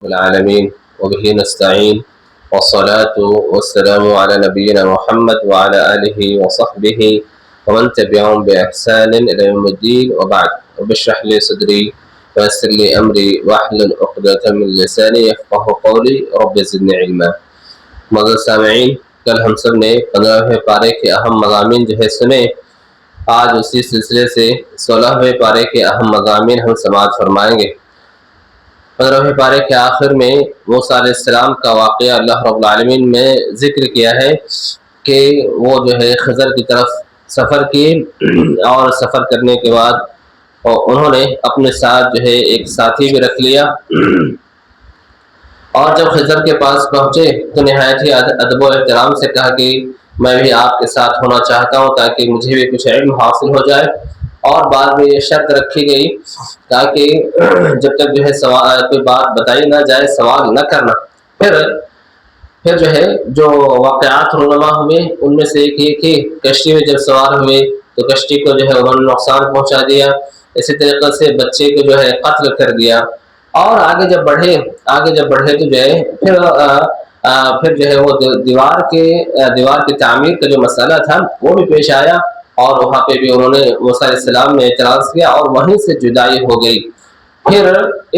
العالمين وبه نستعين والصلاة والسلام على نبينا محمد وعلى آله وصحبه ومن تبعهم بإحسان إلى يوم الدين وبعد رب اشرح لي صدري ويسر لي أمري واحلل عقدة من لساني يفقه قولي رب زدني علما. معزز سامعین، کل ہم سب نے 15ویں پارے کے اہم مضامین جو ہے سنے. آج اسی سلسلے سے 16ویں پارے کے اہم مضامین ہم سماعت فرمائیں گے. 15ویں پارے کے آخر میں موسیٰ علیہ السلام کا واقعہ اللہ رب العالمین نے ذکر کیا ہے کہ وہ جو ہے خضر کی طرف سفر کیے اور سفر کرنے کے بعد انہوں نے اپنے ساتھ جو ہے ایک ساتھی بھی رکھ لیا، اور جب خضر کے پاس پہنچے تو نہایت ہی ادب و احترام سے کہا کہ میں بھی آپ کے ساتھ ہونا چاہتا ہوں تاکہ مجھے بھی کچھ علم حاصل ہو جائے. اور بعد میں یہ شرط رکھی گئی تاکہ جب تک جو ہے کوئی بات بتائی نہ جائے سوال نہ کرنا. پھر جو ہے جو واقعات رونما ہوئے ان میں سے ایک یہ کہ کشتی میں جب سوار ہوئے تو کشتی کو جو ہے انہوں نے نقصان پہنچا دیا. اسی طریقے سے بچے کو جو ہے قتل کر دیا. اور آگے جب بڑھے تو جو ہے پھر جو ہے وہ دیوار کی تعمیر کا جو مسئلہ تھا وہ بھی پیش آیا، اور وہاں پہ بھی انہوں نے موسیٰ علیہ السلام نے اعتراض کیا اور وہیں سے جدائی ہو گئی. پھر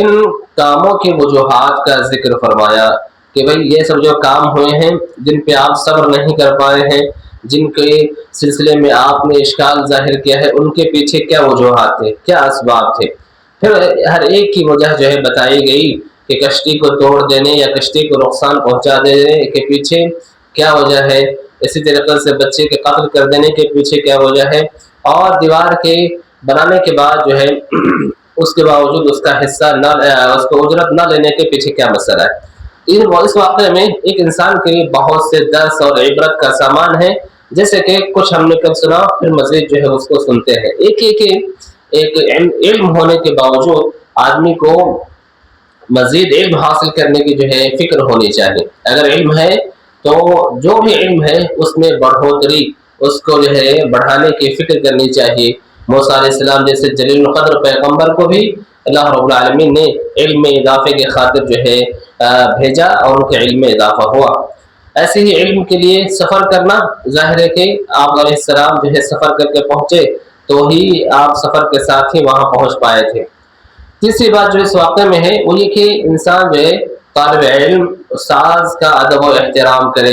ان کاموں کی وجوہات کا ذکر فرمایا کہ بھئی یہ سب جو کام ہوئے ہیں جن پہ آپ صبر نہیں کر پائے ہیں، جن کے سلسلے میں آپ نے اشکال ظاہر کیا ہے، ان کے پیچھے کیا وجوہات تھے، کیا اسباب تھے. پھر ہر ایک کی وجہ جو ہے بتائی گئی کہ کشتی کو توڑ دینے یا کشتی کو نقصان پہنچا دینے کے پیچھے کیا وجہ ہے، اسی طریقے سے بچے کے قتل کر دینے کے پیچھے کیا وجہ ہے، اور دیوار کے بنانے کے بعد جو ہے اس کے باوجود اس کا حصہ اس کو اجرت نہ لینے کے پیچھے کیا مسئلہ ہے. اس واقعے میں ایک انسان کے لیے بہت سے درس اور عبرت کا سامان ہے، جیسے کہ کچھ ہم نے کل سنا، پھر مزید جو ہے اس کو سنتے ہیں. ایک علم ہونے کے باوجود آدمی کو مزید علم حاصل کرنے کی جو ہے فکر ہونی چاہیے. اگر علم ہے تو جو بھی علم ہے اس میں بڑھوتری، اس کو جو ہے بڑھانے کی فکر کرنی چاہیے. موسیٰ علیہ السلام جیسے جلیل القدر پیغمبر کو بھی اللہ رب العالمین نے علم میں اضافے کی خاطر جو ہے بھیجا اور ان کے علم میں اضافہ ہوا. ایسے ہی علم کے لیے سفر کرنا، ظاہر ہے کہ آپ علیہ السلام جو ہے سفر کر کے پہنچے تو ہی آپ سفر کے ساتھ ہی وہاں پہنچ پائے تھے. تیسری بات جو اس واقعے میں ہے وہ یہ کہ انسان جو ہے طالب علم استاذ کا ادب و احترام کرے.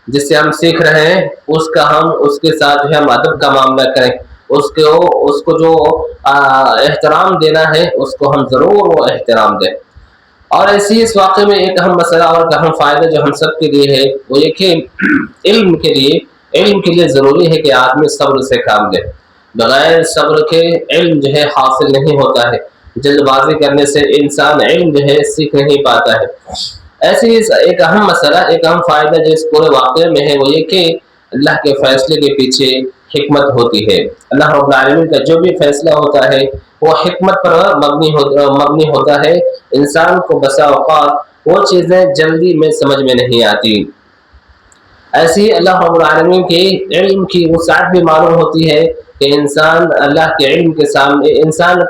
جس سے ہم سیکھ رہے ہیں اس کے ساتھ جو ہے ہم ادب کا معاملہ کریں، اس کو جو احترام دینا ہے اس کو ہم ضرور وہ احترام دیں. اور ایسی اس واقعے میں ایک اہم مسئلہ اور اہم فائدہ جو ہم سب کے لیے ہے وہ یہ کہ علم کے لیے ضروری ہے کہ آدمی صبر سے کام لے. بغیر صبر کے علم جو ہے حاصل نہیں ہوتا ہے. جلد بازی کرنے سے انسان علم جو ہے سیکھ نہیں پاتا ہے. ایسے ہی ایک اہم مسئلہ، ایک اہم فائدہ جو اس پورے واقعے میں ہے وہ یہ کہ اللہ کے فیصلے کے پیچھے حکمت ہوتی ہے. اللہ رب العالمین کا جو بھی فیصلہ ہوتا ہے وہ حکمت پر مبنی ہوتا ہے. انسان کو بسا اوقات وہ چیزیں جلدی میں سمجھ میں نہیں آتی. ایسی اللہ رب العالمین کے علم کی وسعت بھی معلوم ہوتی ہے کہ انسان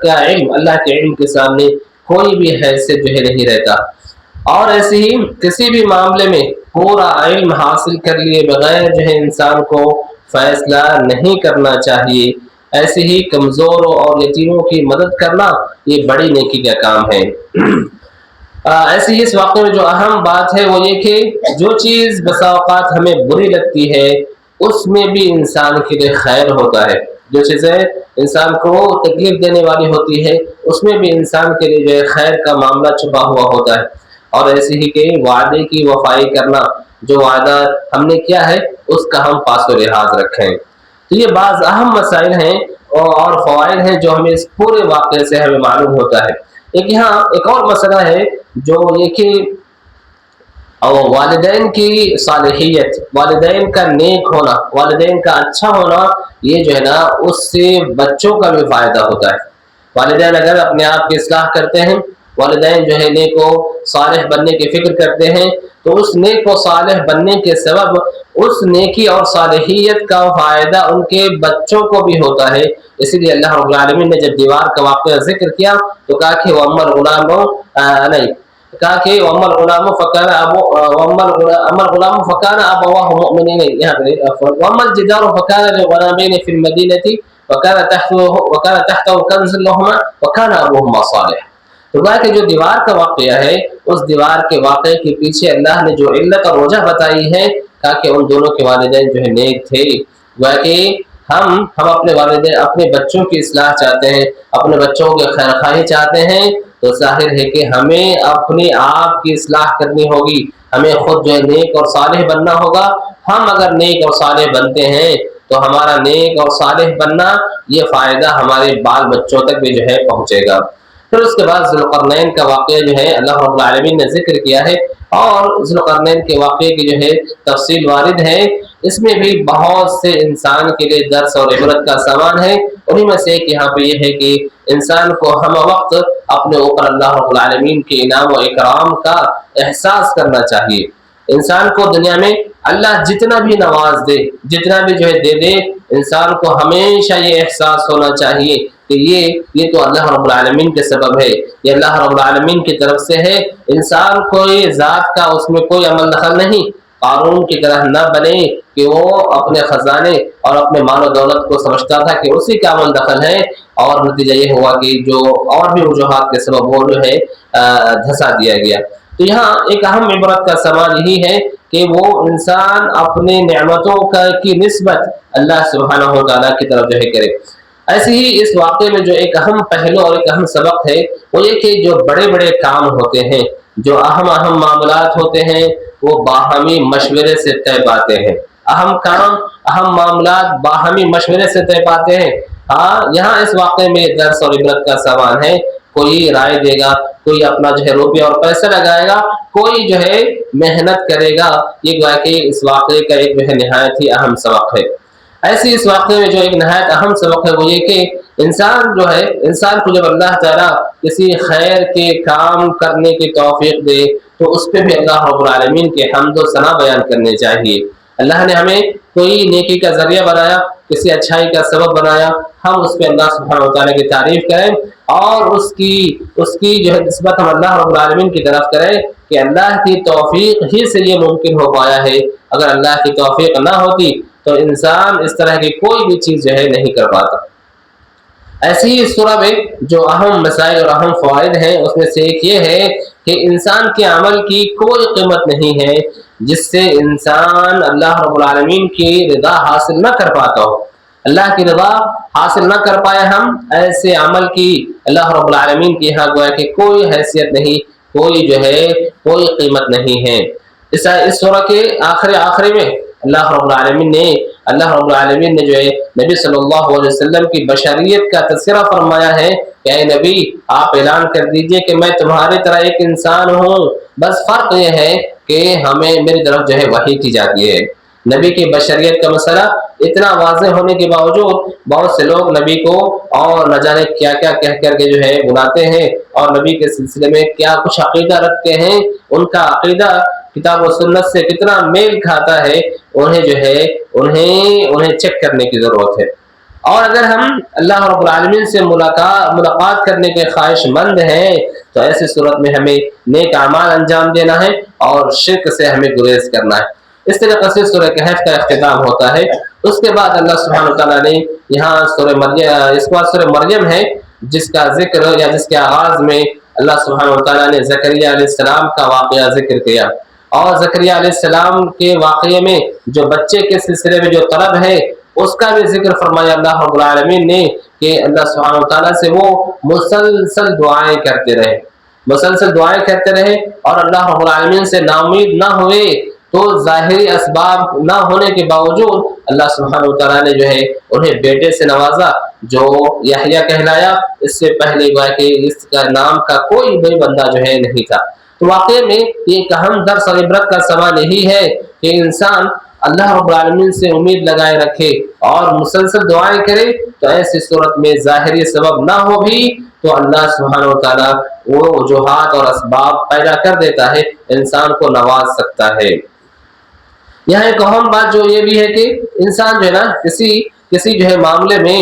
کا علم اللہ کے علم کے سامنے کوئی بھی حیثیت جو ہے نہیں رہتا. اور ایسے ہی کسی بھی معاملے میں پورا علم حاصل کر لیے بغیر جو ہے انسان کو فیصلہ نہیں کرنا چاہیے. ایسے ہی کمزوروں اور یتیموں کی مدد کرنا یہ بڑی نیکی کا کام ہے. ایسے ہی اس واقعے میں جو اہم بات ہے وہ یہ کہ جو چیز بسا اوقات ہمیں بری لگتی ہے اس میں بھی انسان کے لیے خیر ہوتا ہے. جو چیزیں انسان کو تکلیف دینے والی ہوتی ہے اس میں بھی انسان کے لیے جو ہے خیر کا معاملہ چھپا ہوا ہوتا ہے. اور ایسے ہی کہ وعدے کی وفائی کرنا، جو وعدہ ہم نے کیا ہے اس کا ہم پاس و لحاظ رکھیں. تو یہ بعض اہم مسائل ہیں اور فوائد ہیں جو ہمیں اس پورے واقعے سے ہمیں معلوم ہوتا ہے. ایک اور مسئلہ ہے جو یہ کہ والدین کی صالحیت، والدین کا نیک ہونا، والدین کا اچھا ہونا، یہ جو ہے نا اس سے بچوں کا بھی فائدہ ہوتا ہے. والدین اگر اپنے آپ کی اصلاح کرتے ہیں، والدین جو ہے نیک و صالح بننے کی فکر کرتے ہیں تو اس نیک و صالح بننے کے سبب اس نیکی اور صالحیت کا فائدہ ان کے بچوں کو بھی ہوتا ہے. اسی لیے اللہ رب العالمین نے جب دیوار کا واقعہ ذکر کیا تو کہا کہ وہ امر غلام نہیں کہا کہ وَأَمَّا الْغُلَامُ فَكَانَ أَبَوَاهُ مُؤْمِنَيْنِ یہاں پہ وَأَمَّا الْجِدَارُ فَكَانَ لِغُلَامَيْنِ فِي الْمَدِينَةِ وَكَانَ تَحْتَهُ كَنْزٌ لَهُمَا وَكَانَ أَبُوهُمَا صَالِحًا۔ تو کہ جو دیوار کا واقعہ ہے اس دیوار کے واقعے کے پیچھے اللہ نے جو علت اور وجہ بتائی ہے تاکہ ان دونوں کے والدین جو ہے نیک تھے، وہ کہ ہم اپنے والدین اپنے بچوں کی اصلاح چاہتے ہیں، اپنے بچوں کے خیر خواہی چاہتے ہیں، تو ظاہر ہے کہ ہمیں اپنے آپ کی اصلاح کرنی ہوگی، ہمیں خود جو ہے نیک اور صالح بننا ہوگا۔ ہم اگر نیک اور صالح بنتے ہیں تو ہمارا نیک اور صالح بننا یہ فائدہ ہمارے بال بچوں تک بھی جو ہے پہنچے گا۔ پھر اس کے بعد ذوالقرنین کا واقعہ جو ہے اللہ رب العالمین نے ذکر کیا ہے، اور ذوالقرنین کے واقعے کی جو ہے تفصیل وارد ہے، اس میں بھی بہت سے انسان کے لیے درس اور عبرت کا سامان ہے۔ انہیں میں سے ایک یہاں پہ یہ ہے کہ انسان کو ہم وقت اپنے اوپر اللہ رب العالمین کے انعام و اکرام کا احساس کرنا چاہیے۔ انسان کو دنیا میں اللہ جتنا بھی نواز دے، جتنا بھی جو ہے دے دے، انسان کو ہمیشہ یہ احساس ہونا چاہیے کہ یہ تو اللہ رب العالمین کے سبب ہے، یہ اللہ رب العالمین کی طرف سے ہے۔ انسان کوئی ذات کا اس میں کوئی عمل دخل نہیں۔ قارون کی طرح نہ بنے کہ وہ اپنے خزانے اور اپنے مال و دولت کو سمجھتا تھا کہ اسی کا عمل دخل ہے، اور نتیجہ یہ ہوا کہ جو اور بھی وجوہات کے سبب وہ جو ہے دھسا دیا گیا۔ تو یہاں ایک اہم عبرت کا سوال یہی ہے کہ وہ انسان اپنے نعمتوں کی نسبت اللہ سبحانہ و تعالیٰ کی طرف جو ہے کرے۔ ایسے ہی اس واقعے میں جو ایک اہم پہلو اور ایک اہم سبق ہے وہ یہ کہ جو بڑے بڑے کام ہوتے ہیں، جو اہم معاملات ہوتے ہیں، وہ باہمی مشورے سے طے پاتے ہیں۔ اہم کام، اہم معاملات باہمی مشورے سے طے پاتے ہیں۔ ہاں، یہاں اس واقعے میں درس اور عبرت کا سامان ہے۔ کوئی رائے دے گا، کوئی اپنا جو ہے روپیہ اور پیسہ لگائے گا، کوئی جو ہے محنت کرے گا۔ یہ واقعی اس واقعے کا ایک جو ہے نہایت ہی اہم سبق ہے۔ ایسے اس واقعے میں جو ایک نہایت اہم سبق ہے وہ یہ کہ انسان کو جب اللہ تعالیٰ کسی خیر کے کام کرنے کی توفیق دے تو اس پہ بھی اللہ رب العالمین کے حمد و ثنا بیان کرنے چاہیے۔ اللہ نے ہمیں کوئی نیکی کا ذریعہ بنایا، کسی اچھائی کا سبب بنایا، ہم اس پہ اللہ سبحانہ و تعالیٰ کی تعریف کریں اور اس کی جو ہے نسبت ہم اللہ رب العالمین کی طرف کریں کہ اللہ کی توفیق ہی سے یہ ممکن ہو پایا ہے۔ اگر اللہ کی توفیق نہ ہوتی تو انسان اس طرح کی کوئی بھی چیز جو ہے نہیں کر پاتا۔ ایسے ہی اس سورہ میں جو اہم مسائل اور اہم فوائد ہیں اس میں سے ایک یہ ہے کہ انسان کے عمل کی کوئی قیمت نہیں ہے جس سے انسان اللہ رب العالمین کی رضا حاصل نہ کر پاتا ہو۔ اللہ کی رضا حاصل نہ کر پائے ہم، ایسے عمل کی اللہ رب العالمین کی یہاں گویا کہ کوئی حیثیت نہیں، کوئی جو ہے کوئی قیمت نہیں ہے۔ اس سورہ کے آخری میں اللہ رب العالمین نے جو ہے نبی صلی اللہ علیہ وسلم کی بشریت کا تذکرہ فرمایا ہے کہ اے نبی، آپ اعلان کر دیجئے کہ میں تمہاری طرح ایک انسان ہوں، بس فرق یہ ہے کہ میری طرف جو ہے وحی کی جاتی ہے۔ نبی کی بشریت کا مسئلہ اتنا واضح ہونے کے باوجود بہت سے لوگ نبی کو اور نہ جانے کیا کیا کہہ کر کے جو ہے بلاتے ہیں، اور نبی کے سلسلے میں کیا کچھ عقیدہ رکھتے ہیں، ان کا عقیدہ کتاب و سنت سے کتنا میل کھاتا ہے، انہیں چیک کرنے کی ضرورت ہے۔ اور اگر ہم اللہ رب العالمین سے ملاقات کرنے کے خواہش مند ہیں تو ایسی صورت میں ہمیں نیک اعمال انجام دینا ہے اور شرک سے ہمیں گریز کرنا ہے۔ اس طریقے سے سورہ کہف کا اختتام ہوتا ہے۔ اس کے بعد اللہ سبحانہ وتعالیٰ نے یہاں سورہ مریم ہے جس کا ذکر یا جس کے آغاز میں اللہ سبحانہ وتعالیٰ نے زکریا علیہ السلام کا واقعہ ذکر کیا، اور زکریا علیہ السلام کے واقعے میں جو بچے کے سلسلے میں جو طلب ہے اس کا بھی ذکر فرمایا اللہ رب العالمین نے کہ اللہ سبحانہ وتعالیٰ سے وہ مسلسل دعائیں کرتے رہے اور اللہ رب العالمین سے ناامید نہ ہوئے، تو ظاہری اسباب نہ ہونے کے باوجود اللہ سبحانہ وتعالیٰ نے جو ہے انہیں بیٹے سے نوازا جو یحییٰ کہلایا۔ اس سے پہلے کہ اس کا نام کا کوئی بھی بندہ جو ہے نہیں تھا۔ تو واقعے میں ایک اہم درس اور عبرت کا سوال یہی ہے کہ انسان اللہ رب العالمین سے امید لگائے رکھے اور مسلسل دعائیں کرے، تو ایسی صورت میں ظاہری سبب نہ ہو بھی تو اللہ سبحانہ وتعالیٰ وہ وجوہات اور اسباب پیدا کر دیتا ہے، انسان کو نواز سکتا ہے۔ یہاں ایک اہم بات جو یہ بھی ہے کہ انسان جو ہے نا کسی جو ہے معاملے میں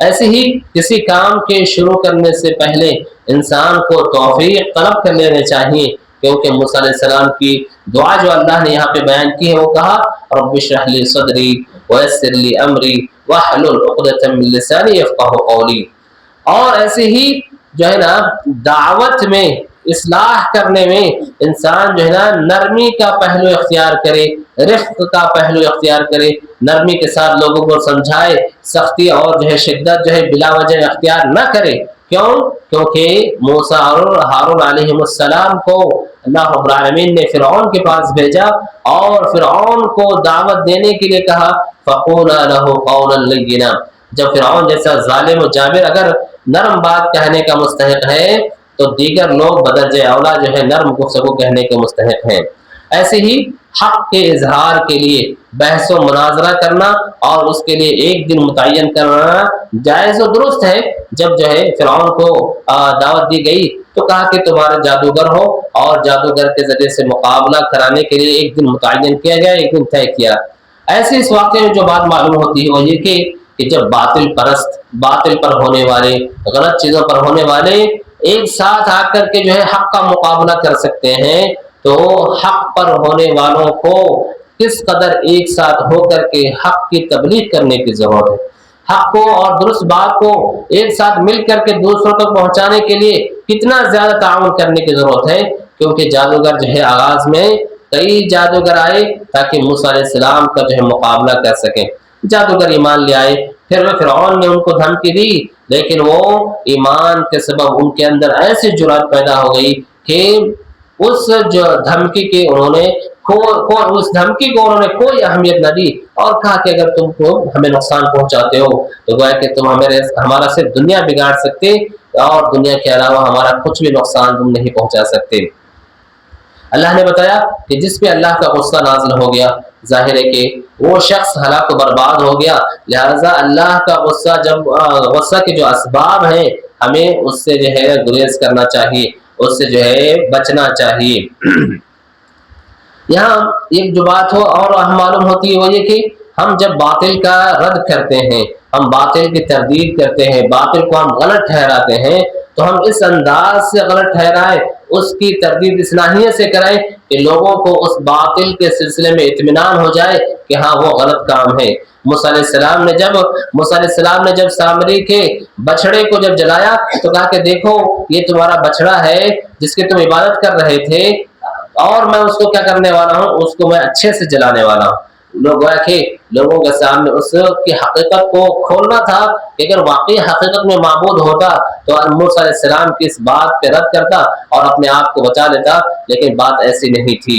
ایسے ہی کسی کام کے شروع کرنے سے پہلے انسان کو توفیق طلب کر لینے چاہیے، کیونکہ موسیٰ علیہ السلام کی دعا جو اللہ نے یہاں پہ بیان کی ہے وہ کہا رب اشرح لی صدری ویسر لی امری واحلل عقدۃ من لسانی یفقہوا قولی۔ اور ایسے ہی جو ہے نا دعوت میں اصلاح کرنے میں انسان جو ہے نا نرمی کا پہلو اختیار کرے، رفق کا پہلو اختیار کرے، نرمی کے ساتھ لوگوں کو سمجھائے، سختی اور جو ہے شدت جو ہے بلا وجہ اختیار نہ کرے۔ کیوں؟ کیونکہ موسیٰ اور ہارون علیہ السلام کو اللہ رب العالمین نے فرعون کے پاس بھیجا اور فرعون کو دعوت دینے کے لیے کہا فَقُولَا لَهُ قَوْلًا لَيِّنًا۔ جب فرعون جیسا ظالم و جابر اگر نرم بات کہنے کا مستحق ہے تو دیگر لوگ بدرجہ اولا جو ہے نرم گفتگو کہنے کے مستحق ہیں۔ ایسے ہی حق کے اظہار کے لیے بحث و مناظرہ کرنا اور اس کے لیے ایک دن متعین کرنا جائز و درست ہے۔ جب جو ہے فرعون کو دعوت دی گئی تو کہا کہ تمہارا جادوگر ہو اور جادوگر کے ذریعے سے مقابلہ کرانے کے لیے ایک دن متعین کیا گیا، ایک دن طے کیا۔ ایسے اس واقعے میں جو بات معلوم ہوتی ہے وہ یہ کہ جب باطل پرست، باطل پر ہونے والے، غلط چیزوں پر ہونے والے ایک ساتھ آ کر کے جو ہے حق کا مقابلہ کر سکتے ہیں تو حق پر ہونے والوں کو کس قدر ایک ساتھ ہو کر کے حق کی تبلیغ کرنے کی ضرورت ہے، حق کو اور درست بات کو ایک ساتھ مل کر کے دوسروں تک پہنچانے کے لیے کتنا زیادہ تعاون کرنے کی ضرورت ہے۔ کیونکہ جادوگر جو ہے آغاز میں کئی جادوگر آئے تاکہ موسیٰ علیہ السلام کا جو ہے مقابلہ کر سکیں، جادوگر ایمان لے آئے، پھر وہ فرعون نے ان کو دھمکی دی لیکن وہ ایمان کے سبب ان کے اندر ایسی جرأت پیدا ہو گئی کہ اس جو دھمکی کے انہوں نے اس دھمکی کو انہوں نے کوئی اہمیت نہ دی اور کہا کہ اگر تم کو ہمیں نقصان پہنچاتے ہو تو گویا کہ تم ہمارا صرف دنیا بگاڑ سکتے اور دنیا کے علاوہ ہمارا کچھ بھی نقصان تم نہیں پہنچا سکتے۔ اللہ نے بتایا کہ جس پہ اللہ کا غصہ نازل ہو گیا ظاہر ہے کہ وہ شخص ہلاک و برباد ہو گیا، لہذا اللہ کا غصہ غصہ کے جو اسباب ہیں ہمیں اس سے جو ہے گریز کرنا چاہیے، اس سے جو ہے بچنا چاہیے۔ یہاں ایک جو بات ہو اور معلوم ہوتی ہے وہ یہ کہ ہم جب باطل کا رد کرتے ہیں، ہم باطل کی تردید کرتے ہیں، باطل کو ہم غلط ٹھہراتے ہیں تو ہم اس انداز سے غلط ٹھہرائیں، اس کی تردید اس ناحیے سے کریں کہ لوگوں کو اس باطل کے سلسلے میں اطمینان ہو جائے کہ ہاں وہ غلط کام ہے۔ موسیٰ علیہ السلام نے جب سامری کے بچڑے کو جب جلایا تو کہا کہ دیکھو یہ تمہارا بچڑا ہے جس کی تم عبادت کر رہے تھے اور میں اس کو کیا کرنے والا ہوں، اس کو میں اچھے سے جلانے والا ہوں۔ لوگوں کے سامنے اس کی حقیقت کو کھولنا تھا کہ اگر واقعی حقیقت میں معبود ہوتا تو موسیٰ علیہ السلام کی اس بات پہ رد کرتا اور اپنے آپ کو بچا لیتا، لیکن بات ایسی نہیں تھی۔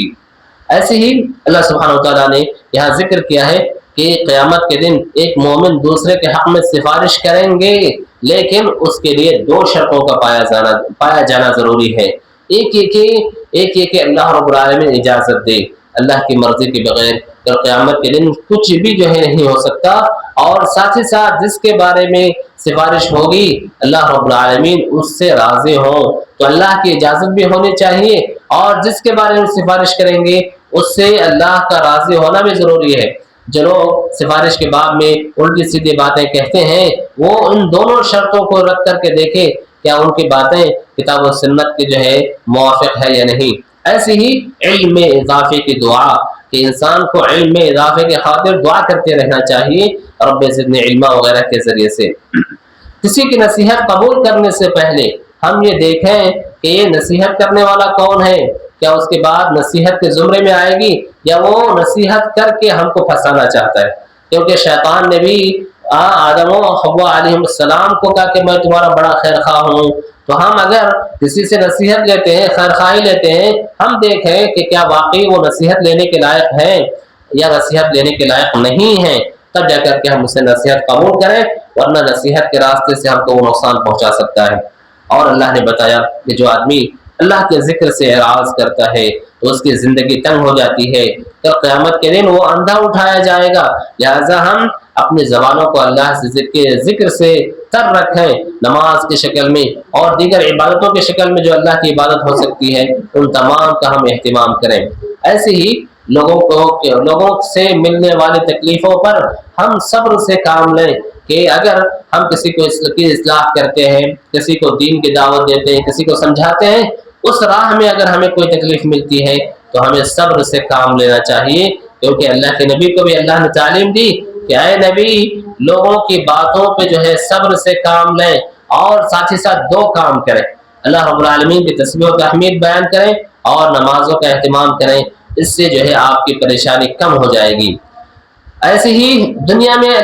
ایسے ہی اللہ سبحانہ وتعالیٰ نے یہاں ذکر کیا ہے کہ قیامت کے دن ایک مومن دوسرے کے حق میں سفارش کریں گے لیکن اس کے لیے دو شرطوں کا پایا جانا ضروری ہے۔ ایک یہ کہ اللہ رب العالمین اجازت دے، اللہ کی مرضی کے بغیر قیامت کے دن کچھ بھی جو ہے نہیں ہو سکتا، اور ساتھ ہی ساتھ جس کے بارے میں سفارش ہوگی اللہ رب العالمین اس سے راضی ہوں تو اللہ کی اجازت بھی ہونی چاہیے، اور جس کے بارے میں سفارش کریں گے اس سے اللہ کا راضی ہونا بھی ضروری ہے۔ جو لوگ سفارش کے باب میں الٹی سیدھی باتیں کہتے ہیں وہ ان دونوں شرطوں کو رکھ کر کے دیکھیں کیا ان کی باتیں کتاب و سنت کے جو ہے موافق ہے یا نہیں۔ ایسے ہی علم میں اضافے کی دعا کہ انسان کو علم میں اضافے کے خاطر دعا کرتے رہنا چاہیے رب زدنی علما وغیرہ کے ذریعے سے۔ کسی کی نصیحت قبول کرنے سے پہلے ہم یہ دیکھیں کہ یہ نصیحت کرنے والا کون ہے، کیا اس کے بعد نصیحت کے زمرے میں آئے گی یا وہ نصیحت کر کے ہم کو پھنسانا چاہتا ہے، کیونکہ شیطان نے بھی آدم و حوا علیہ السلام کو کہا کہ میں تمہارا بڑا خیر خواہ ہوں۔ تو ہم اگر کسی سے نصیحت لیتے ہیں، خیر خواہی لیتے ہیں، ہم دیکھیں کہ کیا واقعی وہ نصیحت لینے کے لائق ہیں یا نصیحت لینے کے لائق نہیں ہیں، تب جا کر کے ہم اسے نصیحت قبول کریں، ورنہ نصیحت کے راستے سے ہم کو وہ نقصان پہنچا سکتا ہے۔ اور اللہ نے بتایا کہ جو آدمی اللہ کے ذکر سے اعراض کرتا ہے تو اس کی زندگی تنگ ہو جاتی ہے، تو قیامت کے دن وہ اندھا اٹھایا جائے گا۔ لہذا ہم اپنی زبانوں کو اللہ سے ذکر سے تر رکھیں، نماز کی شکل میں اور دیگر عبادتوں کی شکل میں جو اللہ کی عبادت ہو سکتی ہے ان تمام کا ہم اہتمام کریں۔ ایسے ہی لوگوں سے ملنے والی تکلیفوں پر ہم صبر سے کام لیں کہ اگر ہم کسی کو کی اصلاح کرتے ہیں، کسی کو دین کی دعوت دیتے ہیں، کسی کو سمجھاتے ہیں، اس راہ میں اگر ہمیں کوئی تکلیف ملتی ہے تو ہمیں صبر سے کام لینا چاہیے، کیونکہ اللہ کے نبی کو بھی اللہ نے تعلیم دی کہ اے نبی، لوگوں کی باتوں پہ جو ہے صبر سے کام لیں اور ساتھ ہی ساتھ دو کام کریں، اللہ رب العالمین کی تسبیح و تحمید بیان کریں اور نمازوں کا اہتمام کریں، اس سے جو ہے آپ کی پریشانی کم ہو جائے گی۔ ایسے ہی دنیا میں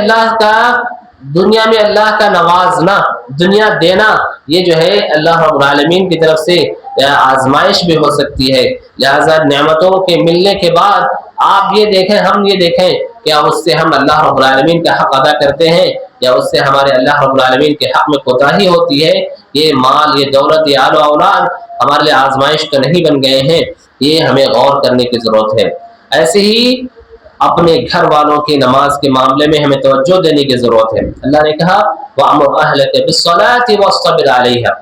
اللہ کا نوازنا، دنیا دینا، یہ جو ہے اللہ رب العالمین کی طرف سے آزمائش بھی ہو سکتی ہے، لہذا نعمتوں کے ملنے کے بعد آپ یہ دیکھیں، ہم یہ دیکھیں کیا اس سے ہم اللہ رب العالمین کا حق ادا کرتے ہیں یا اس سے ہمارے اللہ رب العالمین کے حق میں کوتاہی ہوتی ہے۔ یہ مال، یہ دولت، یہ آل و اولاد ہمارے لیے آزمائش تو نہیں بن گئے ہیں، یہ ہمیں غور کرنے کی ضرورت ہے۔ ایسے ہی اپنے گھر والوں کی نماز کے معاملے میں ہمیں توجہ دینے کی ضرورت ہے۔ اللہ نے کہا وَأْمُرْ أَهْلَكَ بِالصَّلَاةِ وَاصْطَبِرْ عَلَيْهَا،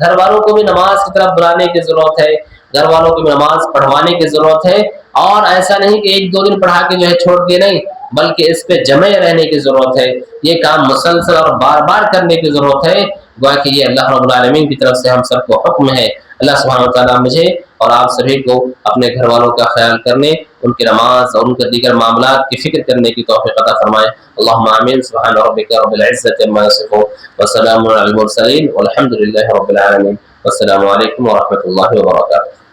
گھر والوں کو بھی نماز کی طرف بلانے کی ضرورت ہے، گھر والوں کو بھی نماز پڑھوانے کی ضرورت ہے، اور ایسا نہیں کہ ایک دو دن پڑھا کے جو ہے چھوڑ دیے، نہیں، بلکہ اس پہ جمع رہنے کی ضرورت ہے، یہ کام مسلسل اور بار بار کرنے کی ضرورت ہے، گویا کہ یہ اللہ رب العالمین کی طرف سے ہم سب کو حکم ہے۔ اللہ سبحانہ وتعالیٰ مجھے اور آپ سبھی کو اپنے گھر والوں کا خیال کرنے، ان کی نماز اور ان کے دیگر معاملات کی فکر کرنے کی توفیق عطا فرمائے۔ اللہم آمین۔ سبحان ربک رب العزۃ عما یصفون وسلام علی المرسلین والحمد للہ رب العالمین۔ والسلام علیکم ورحمۃ اللہ وبرکاتہ۔